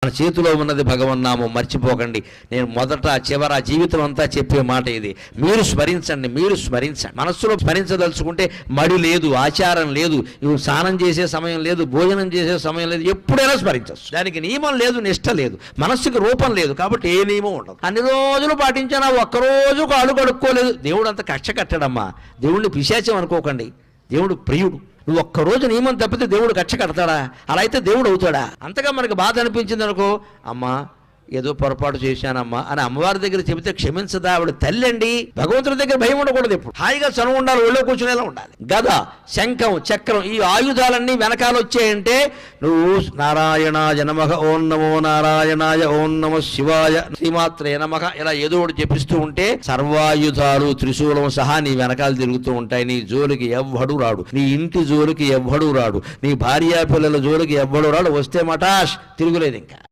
మన చేతిలో ఉన్నది భగవన్నామం, మర్చిపోకండి. నేను మొదట చివర జీవితం అంతా చెప్పే మాట ఇది. మీరు స్మరించండి, మీరు స్మరించండి. మనస్సులో స్మరించదలుచుకుంటే మడి లేదు, ఆచారం లేదు, ఇవి స్నానం చేసే సమయం లేదు, భోజనం చేసే సమయం లేదు, ఎప్పుడైనా స్మరించవచ్చు. దానికి నియమం లేదు, నిష్ట లేదు, మనస్సుకి రూపం లేదు, కాబట్టి ఏ నియమం ఉండదు. అన్ని రోజులు పాటించినా ఒక్కరోజు కాళ్ళు కడుక్కోలేదు, దేవుడు అంత కక్ష కట్టడమ్మా. దేవుడిని పిశాచం అనుకోకండి, దేవుడు ప్రియుడు. నువ్వు ఒక్కరోజు నియమం తప్పితే దేవుడు కక్ష కడతాడా? అలా అయితే దేవుడు అవుతాడా? అంతగా మనకు బాధ అనిపించింది అనుకో, అమ్మా ఏదో పొరపాటు చేశానమ్మా అని అమ్మవారి దగ్గర చెబితే క్షమించదా? ఆవిడ తల్లి అండి. భగవంతుడి దగ్గర భయం ఉండకూడదు, ఎప్పుడు హాయిగా చనువు ఉండాలి, ఒళ్ళో కూర్చునేలా ఉండాలి. గద, శంఖం, చక్రం, ఈ ఆయుధాలన్నీ వెనకాల వచ్చాయంటే నువ్వు నారాయణాయ నమః, ఓం నమో నారాయణాయ, ఓం నమః శివాయ, శ్రీమాత్రే నమః ఇలా ఏదో ఒకటి జపిస్తూ ఉంటే సర్వాయుధాలు త్రిశూలం సహా నీ వెనకాల తిరుగుతూ ఉంటాయి. నీ జోలికి ఎవ్వడు రాడు, నీ ఇంటి జోలికి ఎవ్వడు రాడు, నీ భార్యా పిల్లల జోలికి ఎవ్వడు రాడు. వస్తే మటాష్, తిరుగులేదు ఇంకా.